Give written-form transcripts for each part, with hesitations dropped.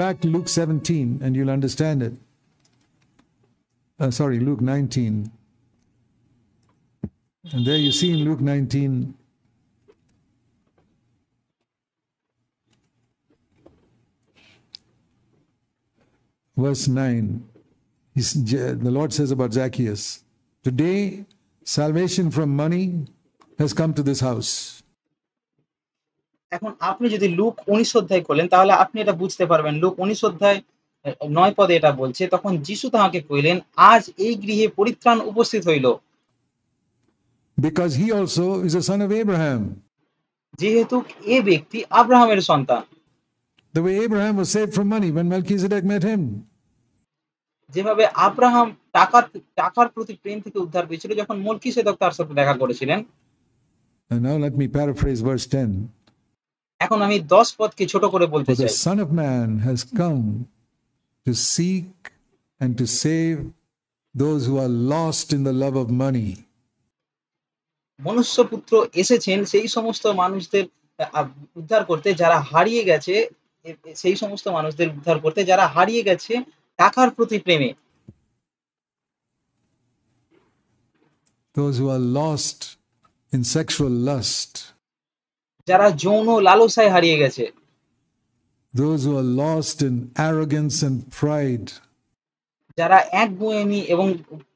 back to Luke 17 and you'll understand it. Luke 19. And there you see in Luke 19, verse 9, the Lord says about Zacchaeus, today salvation from money has come to this house. এখন আপনি যদি look 19 অধ্যায় খোলেন তাহলে আপনি এটা বুঝতে পারবেন। লুক 19 অধ্যায় 9 পদে এটা বলছে, তখন যিশু তাহাকে কইলেন, আজ এই গৃহে পরিত্রাণ উপস্থিত হইল, because he also is a son of Abraham. যেহেতু এ ব্যক্তি আব্রাহামের সন্তান। The way Abraham was saved from money when Melchizedek met him. যেভাবে আব্রাহাম টাকার প্রতি প্রেম থেকে উদ্ধার পেয়েছিল যখন মলকিসেদক তার সাথে দেখা করেছিলেন। And now let me paraphrase verse 10. এখন আমি 10 পদকে ছোট করে বলতে For চাই। the Son of Man has come to seek and to save those who are lost in the love of money. মনুষ্যপুত্র এসেছেন সেই সমস্ত মানুষদের উদ্ধার করতে যারা হারিয়ে গেছে, সেই সমস্ত মানুষদের উদ্ধার করতে যারা হারিয়ে গেছে টাকার প্রতি প্রেমে। Those who are lost in sexual lust. যারা যৌন লালসায় হারিয়ে গেছে। Those who are lost in arrogance and pride. যারা একগুঁয়েমি এবং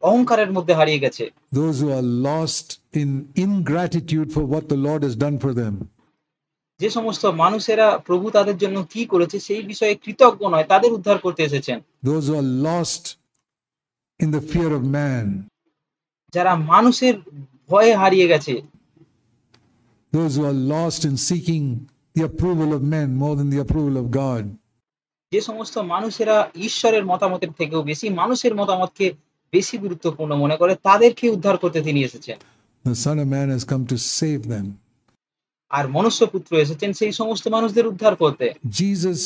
অহংকারের মধ্যে হারিয়ে গেছে। Those who are lost in ingratitude for what the Lord has done for them. যে সমস্ত মানুষেরা প্রভু তাদের জন্য কি করেছে সেই বিষয়ে কৃতজ্ঞ নয়, তাদের উদ্ধার করতে এসেছেন। Those who are lost in the fear of man. যারা মানুষের ভয়ে হারিয়ে গেছে। Those who are lost in seeking the approval of men more than the approval of God. যে সমস্ত মানুষেরা ঈশ্বরের মতামতের থেকেও বেশি মানুষের মতামতকে বেশি গুরুত্বপূর্ণ মনে করে, তাদেরকে উদ্ধার করতে তিনি এসেছেন। The Son of Man has come to save them. আর মনুষ্যপুত্র এসেছেন সেই সমস্ত মানুষদের উদ্ধার করতে। Jesus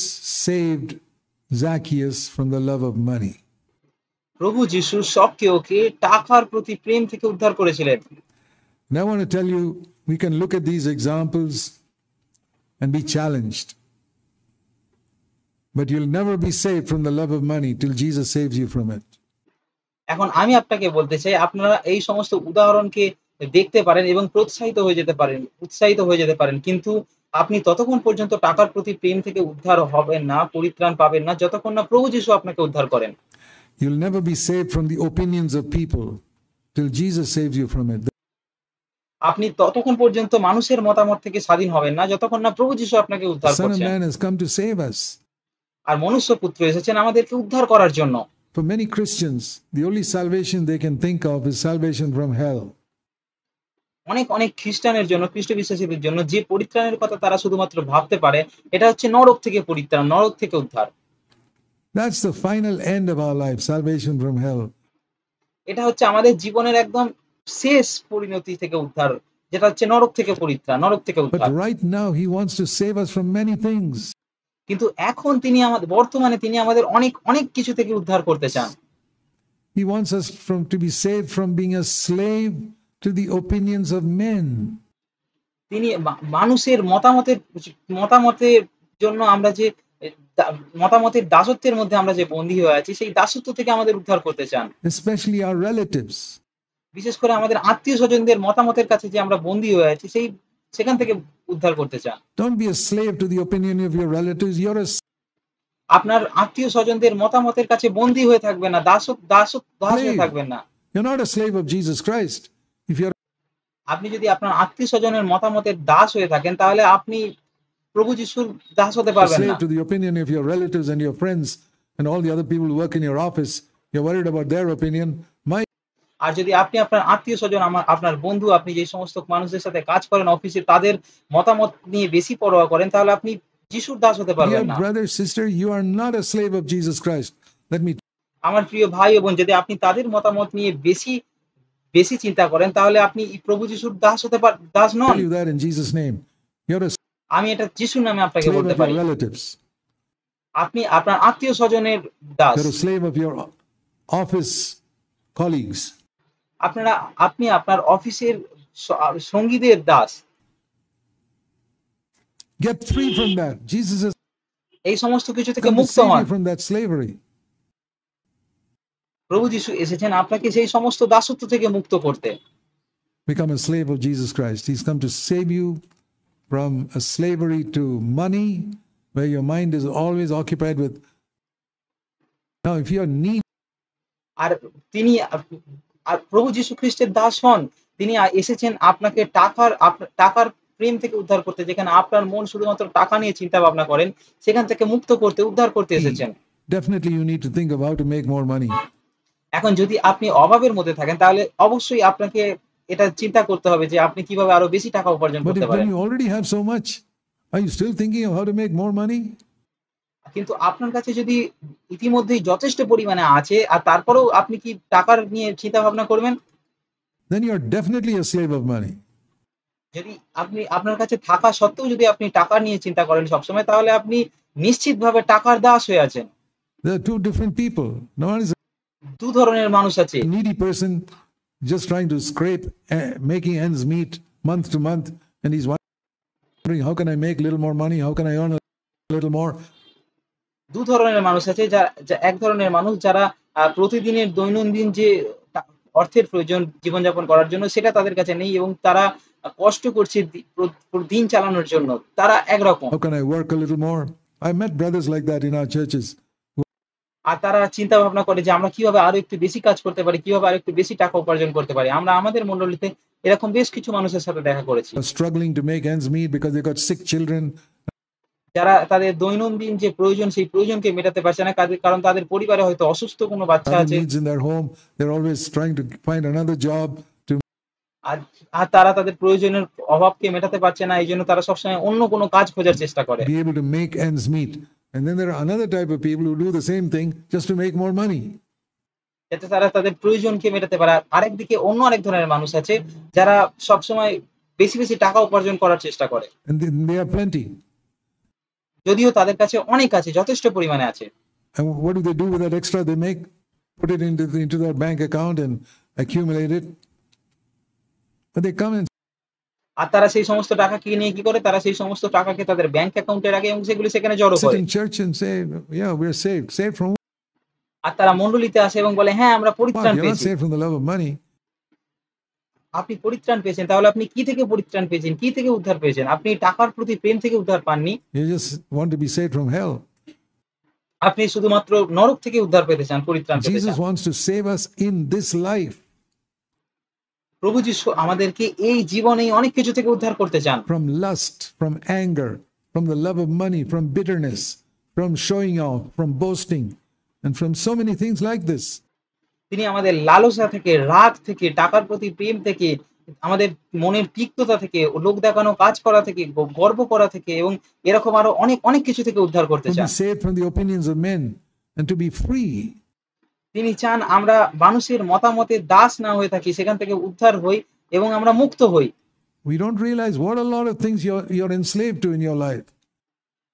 saved Zacchaeus from the love of money. প্রভু যিশু সক্কেওকে টাকার প্রতি প্রেম থেকে উদ্ধার করেছিলেন। And I want to tell you, we can look at these examples and be challenged. But you'll never be saved from the love of money till Jesus saves you from it. এখন আমি আপনাকে বলতে চাই, আপনারা এই সমস্ত উদাহরণকে দেখতে পারেন এবং উৎসাহিত হয়ে যেতে পারেন, কিন্তু আপনি ততক্ষণ পর্যন্ত টাকার প্রতি প্রেম থেকে উদ্ধার হবেন না, পরিত্রাণ পাবেন না, যতক্ষণ না প্রভু যিশু আপনাকে উদ্ধার করেন। You'll never be saved from the opinions of people till Jesus saves you from it. আপনি ততক্ষণ পর্যন্ত মানুষের মতামত থেকে স্বাধীন হবেন না, যতক্ষণ না প্রভু যিশু আপনাকে উদ্ধার The Son of করছেন। Man has come to save us. আর মনুষ্যপুত্র এসেছেন আমাদেরকে উদ্ধার করার জন্য। For many Christians, the only salvation they can think of is salvation from hell. অনেক খ্রিস্টানের জন্য, খ্রিস্ট বিশ্বাসীদের জন্য যে পরিত্রাণের কথা তারা শুধুমাত্র ভাবতে পারে, এটা হচ্ছে নরক থেকে পরিত্রাণ, নরক থেকে উদ্ধার। That's the final end of our life, salvation from hell. এটা হচ্ছে আমাদের জীবনের একদম শেষ পরিণতি থেকে উদ্ধার, যেটা হচ্ছে নরক থেকে পরিত্রাণ, নরক থেকে উদ্ধার। But right now he wants to save us from many things. কিন্তু এখন বর্তমানে তিনি আমাদের অনেক কিছু থেকে উদ্ধার করতে চান। He wants us to be saved from being a slave to the opinions of men. তিনি মানুষের মতামতের জন্য আমরা যে মতামতের দাসত্বের মধ্যে আমরা যে বন্দী হয়ে আছি, সেই দাসত্ব থেকে আমাদের উদ্ধার করতে চান। Especially our relatives. বিশেষ করে আমাদের আত্মীয়-স্বজনদের মতামতের কাছে যে আমরা বন্দী হয়ে আছি, সেখান থেকে উদ্ধার করতে চান। Don't be a slave to the opinion of your relatives. আপনার আত্মীয়-স্বজনদের মতামতের কাছে বন্দী হয়ে থাকবেন না, দাস হয়ে থাকবেন না। You're not a slave of Jesus Christ. আপনি যদি আপনার আত্মীয়-স্বজনের মতামতের দাস হয়ে থাকেন, তাহলে আপনি প্রভু যিশুর দাস হতে পারবেন না। Slave to the opinion of your relatives and your friends and all the other people who work in your office. You're worried about their opinion. আর যদি আপনি আপনার আত্মীয়-স্বজন, আপনার বন্ধু, আপনি যে সমস্ত মানুষদের সাথে কাজ করেন অফিসে, তাদের মতামত নিয়ে বেশি পরোয়া করেন, তাহলে আপনি যিশুর দাস হতে পারবেন না। Brother, sister, you are not a slave of Jesus Christ. আমার প্রিয় ভাই ও বোন, যদি আপনি তাদের মতামত নিয়ে বেশি চিন্তা করেন, তাহলে আপনি প্রভু যিশুর দাস নন। Tell you that in Jesus' name. আমি এটা যিশুর নামে আপনাকে বলতে পারি। আপনি আপনার আত্মীয়-স্বজনের Das. You're a slave of your office colleagues. আপনি আপনার অফিসের সঙ্গীদের Das. Get free from that. Jesus has এই সমস্ত কিছু থেকে come to মুক্ত save হন। you from that slavery. প্রভু যিশু এসেছেন আপনাকে সেই সমস্ত দাসত্ব থেকে মুক্ত করতে। Become a slave of Jesus Christ. He's come to save you from a slavery to money, where your mind is always occupied with. Now, if you're needy, আর তিনি আর প্রভু যীশু খ্রিস্টের দাস হন। তিনি এসেছেন আপনাকে টাকার প্রেম থেকে উদ্ধার করতে, যেখানে আপনার মন শুধুমাত্র টাকা নিয়ে চিন্তা ভাবনা করেন, সেখান থেকে মুক্ত করতে, উদ্ধার করতে এসেছেন। definitely you need to think of how to make more money. এখন যদি আপনি অভাবের মধ্যে থাকেন, তাহলে অবশ্যই আপনাকে এটা চিন্তা করতে হবে যে আপনি কিভাবে আরো বেশি টাকা উপার্জন But করতে if when পারেন। you already have so much, are you still thinking of how to make more money? কিন্তু আপনার কাছে যদি ইতিমধ্যেই যথেষ্ট পরিমাণে আছে, আর তারপরেও আপনি কি টাকার নিয়ে চিন্তা ভাবনা করবেন? Then you're definitely a slave of money. যদি আপনার কাছে থাকা সত্ত্বেও যদি আপনি টাকা নিয়ে চিন্তা করেন সবসময়, তাহলে আপনি নিশ্চিতভাবে টাকার দাস হয়ে আছেন। There are two different people. No one is দু ধরনের মানুষ আছে। a needy person just trying to scrape, making ends meet month to month, and he's wondering, how can I make a little more money? How can I earn a little more? দু ধরনের মানুষ আছে, এক ধরনের মানুষ যারা প্রতিদিনের দৈনন্দিন যে অর্থের প্রয়োজন জীবনযাপন করার জন্য, সেটা তাদের কাছে নেই এবং তারা কষ্ট করছে দিন চালানোর জন্য। তারা একরকম। How can I work a little more? I met brothers like that in our churches. আর তারা চিন্তা ভাবনা করে যে আমরা কিভাবে আরো একটু বেশি কাজ করতে পারি, কিভাবে আরো একটু বেশি টাকা উপার্জন করতে পারি। আমরা আমাদের মণ্ডলীতে এরকম বেশ কিছু মানুষের সাথে দেখা করেছি। Struggling to make ends meet because they got sick children. যারা তাদের দৈনন্দিন যে প্রয়োজন, সেই প্রয়োজনকে মেটাতে পারছে না, কারণ তাদের পরিবারে হয়তো অসুস্থ কোনো বাচ্চা Other আছে। needs in their home. They're always trying to find another job to. আর তারা তাদের প্রয়োজনের অভাবকে মেটাতে পারছে না, এইজন্য তারা সবসময় অন্য কোনো কাজ খোঁজার চেষ্টা করে। Be able to make ends meet. And then there are another type of people who do the same thing just to make more money. যাতে তারা তাদের প্রয়োজনকে মেটাতে পারে। আরেকদিকে অন্য আরেক ধরনের মানুষ আছে, যারা সবসময় বেশি বেশি টাকা উপার্জন করার চেষ্টা করে। And they have plenty. যদিও তাদের কাছে অনেক আছে, যথেষ্ট পরিমাণে আছে। And what do they do with that extra they make? Put it into their bank account and accumulate it. But they come and আর তারা সেই সমস্ত টাকাকে নিয়ে কি করে? তারা সেই সমস্ত টাকাকে তাদের ব্যাংক অ্যাকাউন্টে রাখে এবং সেগুলি সেখানে জড়ো sit করে। in church and say, yeah, we're saved. Saved from what? আর তারা মণ্ডলীতে আসে এবং বলে, হ্যাঁ আমরা পরিত্রাণ You're not পেয়েছি। saved from the love of money. আপনি পরিত্রাণ পেয়েছেন, তাহলে আপনি কি থেকে পরিত্রাণ পেয়েছেন? কি থেকে উদ্ধার পেয়েছেন? আপনি টাকার প্রতি প্রেম থেকে উদ্ধার পাননি। You just want to be saved from hell. আপনি শুধুমাত্র নরক থেকে উদ্ধার পেতে চান, পরিত্রাণ পেতে Jesus চান। wants to save us in this life প্রভু যিশু আমাদেরকে এই জীবনেই অনেক কিছু থেকে উদ্ধার করতে চান। from lust, from anger, from the love of money, from bitterness, from showing off, from boasting, and from so many things like this. তিনি আমাদের লালসা থেকে, রাগ থেকে, টাকার প্রতি প্রেম থেকে, আমাদের মনের তিক্ততা থেকে, লোক দেখানো কাজ করা থেকে, গর্ব করা থেকে এবং এরকম আরো অনেক অনেক কিছু থেকে উদ্ধার করতে To be চান। saved from the opinions of men and to be free. তিনি চান আমরা মানুষের মতামতের দাস না হয়ে থাকি, সেখান থেকে উদ্ধার হই এবং আমরা মুক্ত হই। We don't realize what a lot of things you're enslaved to in your life.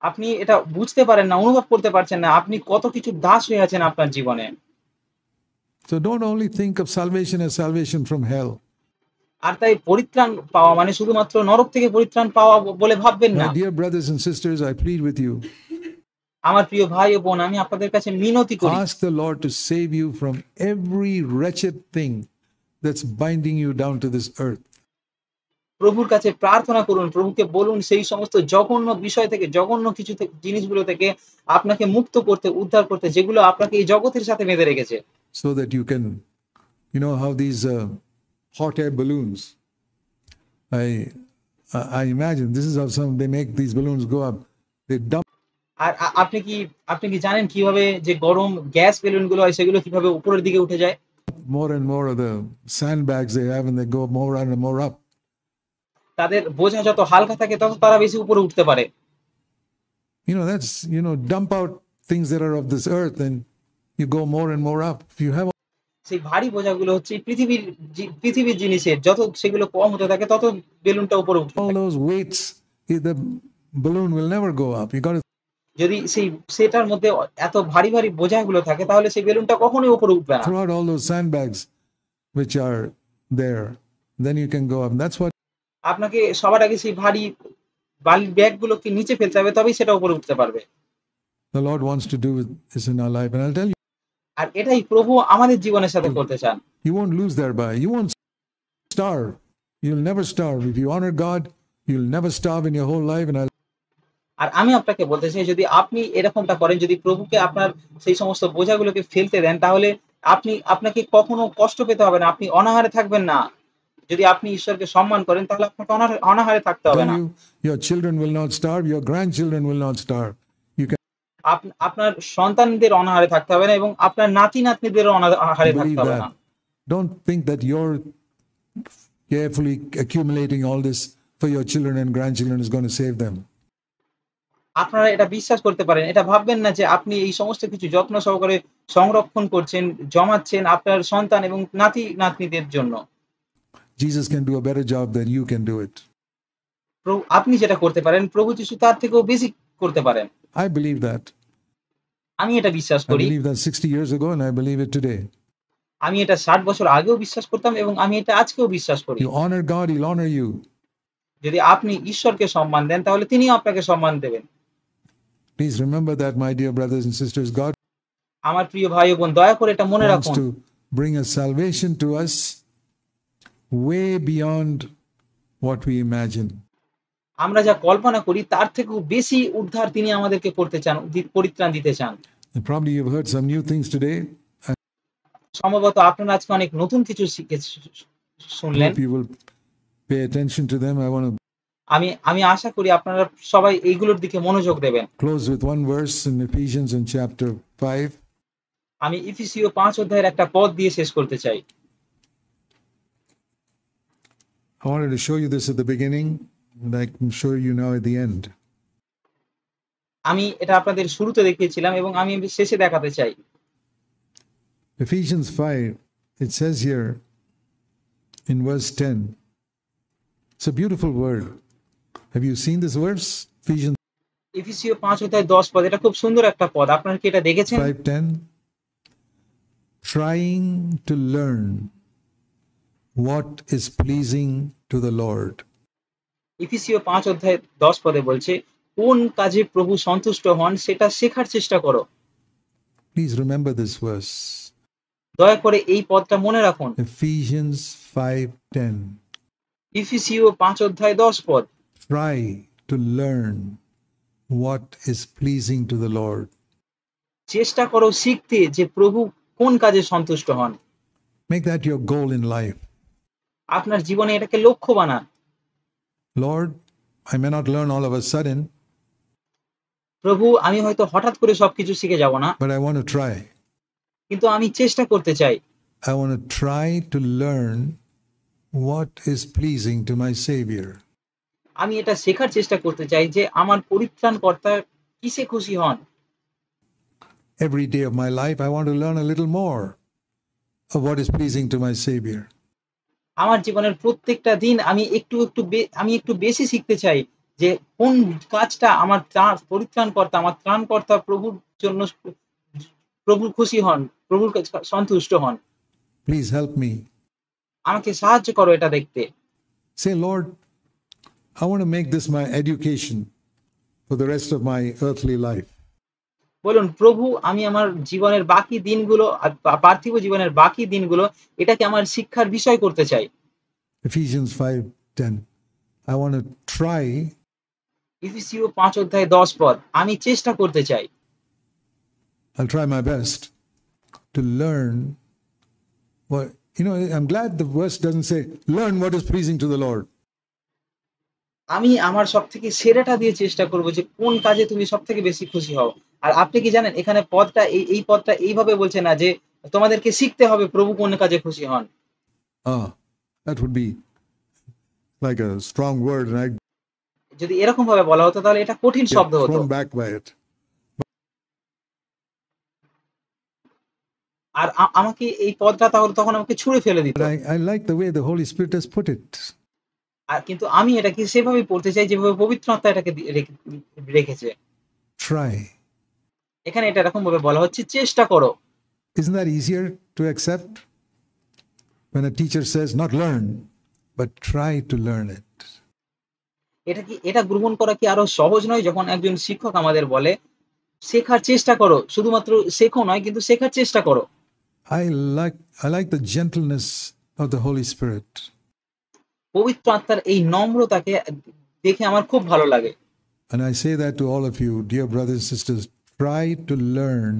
আপনি এটা বুঝতে পারেন না, অনুভব করতে পারছেন না, আপনি কত কিছু দাস হয়ে আছেন আপনার জীবনে। So don't only think of salvation as salvation from hell. আর তাই পরিত্রাণ পাওয়া মানে শুধুমাত্র নরক থেকে পরিত্রাণ পাওয়া বলে ভাববেন না। My dear brothers and sisters, I plead with you. আমার প্রিয় ভাই ও বোন, আমি আপনাদের কাছে মিনতি করি, Ask the Lord to save you from every wretched thing that's binding you down to this earth. প্রভুর কাছে প্রার্থনা করুন, প্রভুকে বলুন সেই সমস্ত জঘন্য বিষয় থেকে, জঘন্য কিছু জিনিসগুলো থেকে আপনাকে মুক্ত করতে, উদ্ধার করতে, যেগুলো আপনাকে এই জগতের সাথে বেঁধে রেখেছে। So that you can, you know how these hot air balloons, I imagine this is how they make these balloons go up. They dump আর আপনি কি জানেন কিভাবে যে গরম গ্যাস বেলুনগুলো হয় সেগুলো কিভাবে উপরের দিকে উঠে যায়? more and more of the sandbags they have and they go more and more up. তাদের বোঝা যত হালকা থাকে তত তারা বেশি উপরে উঠতে পারে। You know, that's, dump out things that are of this earth and you go more and more up. If you have সেই ভারী বোঝাগুলো হচ্ছে পৃথিবীর জিনিসের, যত সেগুলো কম হতে থাকে তত বেলুনটা উপরে উঠতে all থাকে। those weights, the balloon will never go up. You got to যদি সেটার মধ্যে এত ভারী বোঝাগুলো থাকে, তাহলে সেই বেলুনটা কখনোই উপরে উঠবে না। throw out all those sandbags which are there. Then you can go up. And that's what আপনাকে সবার আগে সেই ভারী বালির ব্যাগগুলোকে নিচে ফেলতে হবে, তবেই সেটা উপরে উঠতে পারবে। the Lord wants to do with this in our life. And I'll tell you, আর এটাই প্রভু আমাদের জীবনের সাথে করতে চান। you won't lose thereby. You won't starve. You'll never starve. If you honor God, you'll never starve in your whole life. And আর আমি আপনাকে বলতে চাই, যদি আপনি এরকমটা করেন, যদি প্রভুকে আপনার সেই সমস্ত বোঝাগুলোকে ফেলতে দেন, তাহলে আপনাকে কখনো কষ্ট পেতে হবে না। আপনি অনাহারে থাকবেন না। যদি আপনি ঈশ্বরকে সম্মান করেন, তাহলে আপনাকে অনাহারে থাকতে হবে tell না। you, your children will not starve. Your grandchildren will not starve. You can আপনার সন্তানদের অনাহারে থাকতে হবে না এবং আপনার নাতি-নাতনিদেরও অনাহারে থাকতে believe হবে না। that. Don't think that you're carefully accumulating all this for your children and grandchildren is going to save them. আপনারা এটা বিশ্বাস করতে পারেন। এটা ভাববেন না যে আপনি এই সমস্ত কিছু যত্ন সহকারে সংরক্ষণ করছেন, জমাচ্ছেন আপনার সন্তান এবং নাতি-নাতনিদের জন্য। Jesus can do a better job than you can do it. আপনি যেটা করতে পারেন, প্রভু যিশু তার থেকেও বেশি করতে পারেন। I believe that. আমি এটা বিশ্বাস I করি। believe that 60 years ago and I believe it today. আমি এটা 60 বছর আগেও বিশ্বাস করতাম এবং আমি এটা আজকেও বিশ্বাস করি। You honor God, He'll honor you. যদি আপনি ঈশ্বরকে সম্মান দেন, তাহলে তিনিও আপনাকে সম্মান দেবেন। Please remember that, my dear brothers and sisters. God আমার প্রিয় ভাই ও বোন, দয়া করে এটা মনে wants রাখুন। to bring a salvation to us way beyond what we imagine. আমরা যা কল্পনা করি তার থেকেও বেশি উদ্ধার তিনি আমাদেরকে করতে চান, পরিত্রাণ দিতে চান। And probably you've heard some new things today. সম্ভবত আপনারা আজকে অনেক নতুন কিছু শুনলেন। Hope you will pay attention to them. I want to আমি আশা করি আপনারা সবাই এইগুলোর দিকে মনোযোগ দেবেন। close with one verse in Ephesians in chapter 5. আমি ইফিসীয় 5 অধ্যায়ের একটা পদ দিয়ে শেষ করতে চাই। I wanted to show you this at the beginning, and I can show you now at the end. আমি এটা আপনাদের শুরুতে দেখিয়েছিলাম এবং আমি শেষে দেখাতে চাই। Ephesians 5, it says here in verse 10. It's a beautiful word. Have you seen this verse? Ephesians ইফিসীয় 5 অধ্যায় 10 পদ, এটা খুব সুন্দর একটা পদ। আপনারা কি এটা দেখেছেন? 5:10. Trying to learn what is pleasing to the Lord. ইফিসীয় 5 অধ্যায় 10 পদে বলছে, কোন কাজে প্রভু সন্তুষ্ট হন সেটা শেখার চেষ্টা করো। Please remember this verse. দয়া করে এই পদটা মনে রাখুন। Ephesians 5:10. ইফিসীয় 5 অধ্যায় 10 পদ। Try to learn what is pleasing to the Lord. চেষ্টা করো শিখতে যে প্রভু কোন কাজে সন্তুষ্ট হন। Make that your goal in life. আপনার জীবনে এটাকে লক্ষ্য বানান। Lord, I may not learn all of a sudden, প্রভু, আমি হয়তো হঠাৎ করে সবকিছু শিখে যাব না, but I want to try. কিন্তু আমি চেষ্টা করতে চাই। I want to try to learn what is pleasing to my Savior. আমি এটা শেখার চেষ্টা করতে চাই যে আমার পরিত্রাণকর্তা কিসে খুশি হন। Every day of my life, I want to learn a little more of what is pleasing to my Savior. আমার জীবনের প্রত্যেকটা দিন আমি একটু বেশি শিখতে চাই যে কোন কাজটা আমার পরিত্রাণকর্তা, আমার ত্রাণকর্তা প্রভুর জন্য, প্রভু খুশি হন, প্রভুর সন্তুষ্ট হন। Please help me. আমাকে সাহায্য করো এটা দেখতে। Say, Lord, I want to make this my education for the rest of my earthly life. বলুন, প্রভু, আমি আমার জীবনের বাকি দিনগুলো, পার্থিব জীবনের বাকি দিনগুলো এটাকে আমার শিক্ষার বিষয় করতে চাই। Ephesians 5:10. I want to try. ইফিসীয় 5 অধ্যায় 10 পদ, আমি চেষ্টা করতে চাই। I'll try my best to learn what, I'm glad the verse doesn't say, learn what is pleasing to the Lord. আমি আমার সবথেকে সেরাটা দিয়ে চেষ্টা করব যে কোন কাজে তুমি সবথেকে বেশি খুশি হও। আর আপনি কি জানেন, এখানে পদটা এই পদটা এইভাবে বলছে না যে তোমাদেরকে শিখতে হবে প্রভু কোন কাজে খুশি হন। That would be like a strong word, and I'd যদি এরকম ভাবে বলা হতো তাহলে এটা কঠিন get শব্দ হতো। thrown back by it. আর আমাকে এই পদটা তাহলে তখন আমাকে ছুঁড়ে ফেলে দিত। But I like the way the Holy Spirit has put it. আর কিন্তু আমি এটাকে সেভাবেই পড়তে চাই যেভাবে পবিত্র আত্মা এটাকে রেখেছে। Try. এখানে এটা এরকম ভাবে বলা হচ্ছে, চেষ্টা করো। Isn't that easier to accept when a teacher says, not learn, but try to learn it? এটা গ্রহণ করা কি আরো সহজ নয় যখন একজন শিক্ষক আমাদের বলে শেখার চেষ্টা করো। শুধুমাত্র শেখো নয় কিন্তু শেখার চেষ্টা করো। I like the gentleness of the Holy Spirit. পবিত্র আত্মার এই নম্রতাকে দেখে আমার খুব ভালো লাগে। And I say that to all of you, dear brothers and sisters, try to learn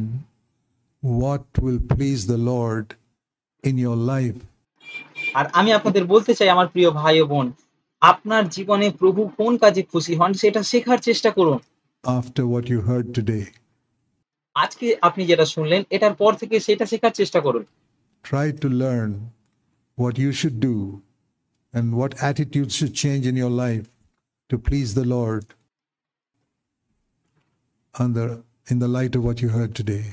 what will please the Lord in your life. আর আমি আপনাদের বলতে চাই আমার প্রিয় ভাই ও বোন, আপনার জীবনে প্রভু কোন কাজে খুশি হন সেটা শেখার চেষ্টা করুন। After what you heard today, আজকে আপনি যেটা শুনলেন এটার পর থেকে সেটা শেখার চেষ্টা করুন। try to learn what you should do and what attitudes should change in your life to please the Lord in the light of what you heard today.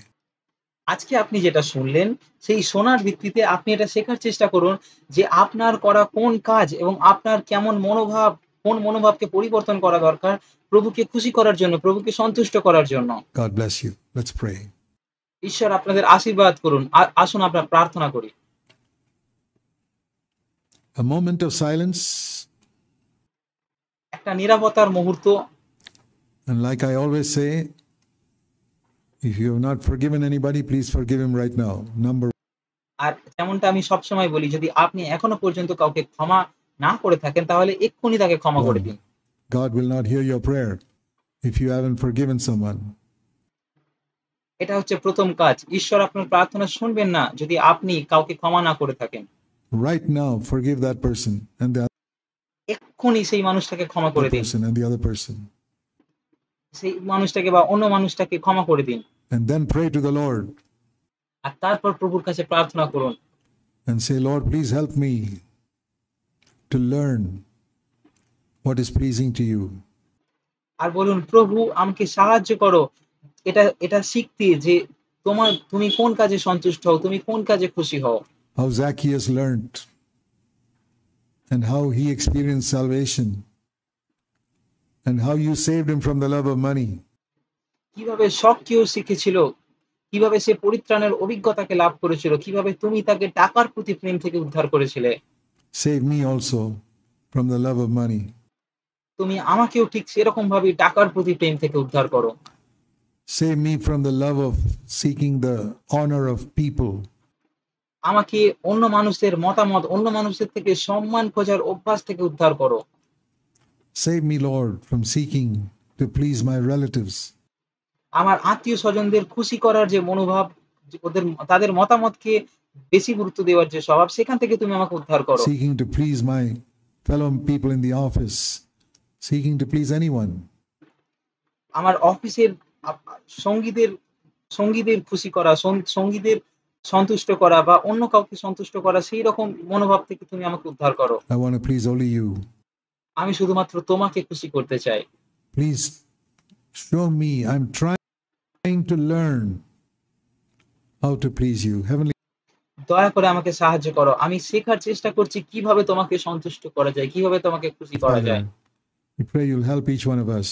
আজকে আপনি যেটা শুনলেন সেই শোনার ভিত্তিতে আপনি এটা শেখার চেষ্টা করুন যে আপনার করা কোন কাজ এবং আপনার কেমন মনোভাব, কোন মনোভাবকে পরিবর্তন করা দরকার প্রভুকে খুশি করার জন্য, প্রভুকে সন্তুষ্ট করার জন্য। God bless you. Let's pray. ঈশ্বর আপনাদের আশীর্বাদ করুন। আসুন আমরা প্রার্থনা করি। A moment of silence. একটা নীরবতার মুহূর্ত। And like I always say, if you have not forgiven anybody, please forgive him right now. আর যেমনটা আমি সবসময় বলি, যদি আপনি এখনো পর্যন্ত কাউকে ক্ষমা না করে থাকেন তাহলে এক্ষুনি তাকে ক্ষমা করে দিন। God will not hear your prayer if you haven't forgiven someone. এটা হচ্ছে প্রথম কাজ। ঈশ্বর আপনার প্রার্থনা শুনবেন না যদি আপনি কাউকে ক্ষমা না করে থাকেন। Right now, forgive that person and the এক্ষুনি সেই মানুষটাকে ক্ষমা করে দিন। person and the other person. সেই মানুষটাকে বা অন্য মানুষটাকে ক্ষমা করে দিন। And then pray to the Lord. আর তারপর প্রভুর কাছে প্রার্থনা করুন। And say, Lord, please help me to learn what is pleasing to you. আর বলুন, প্রভু আমাকে সাহায্য করো এটা শিখতে যে তুমি কোন কাজে সন্তুষ্ট হও, তুমি কোন কাজে খুশি হও। How Zacchaeus learned and how he experienced salvation and how you saved him from the love of money. কিভাবে সক্রিয় শিখেছিল, কিভাবে সে পরিত্রাণের অভিজ্ঞতাকে লাভ করেছিল, কিভাবে তুমি তাকে টাকার প্রতি প্রেম থেকে উদ্ধার করেছিলে। Save me also from the love of money. তুমি আমাকেও ঠিক সেরকম ভাবে টাকার প্রতি প্রেম থেকে উদ্ধার করো। Save me from the love of seeking the honor of people. আমাকে অন্য মানুষের মতামত, অন্য মানুষের থেকে সম্মান খোঁজার অভ্যাস থেকে উদ্ধার করো। Save me, Lord, from seeking to please my relatives. আমার আত্মীয়-স্বজনদের খুশি করার যে মনোভাব, তাদের মতামতকে বেশি গুরুত্ব দেওয়ার যে স্বভাব, সেখান থেকে তুমি আমাকে উদ্ধার করো। Seeking to please my fellow people in the office. Seeking to please anyone. আমার অফিসের সঙ্গীদের খুশি করা, সঙ্গীদের সন্তুষ্ট করা বা অন্য কাউকে সন্তুষ্ট করা, সেই রকম মনোভাব থেকে তুমি আমাকে উদ্ধার করো। I want to please only you. আমি শুধুমাত্র তোমাকে খুশি করতে চাই। Please show me. I'm trying to learn how to please you. Heavenly দয়া করে আমাকে সাহায্য করো। আমি শেখার চেষ্টা করছি কিভাবে তোমাকে সন্তুষ্ট করা যায়, কিভাবে তোমাকে খুশি করা যায়। we pray you'll help each one of us.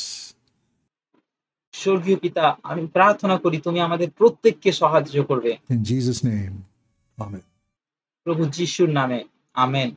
স্বর্গীয় পিতা, আমি প্রার্থনা করি তুমি আমাদের প্রত্যেককে সাহায্য করবে। In Jesus' name. Amen. প্রভু যিশুর নামে। আমেন।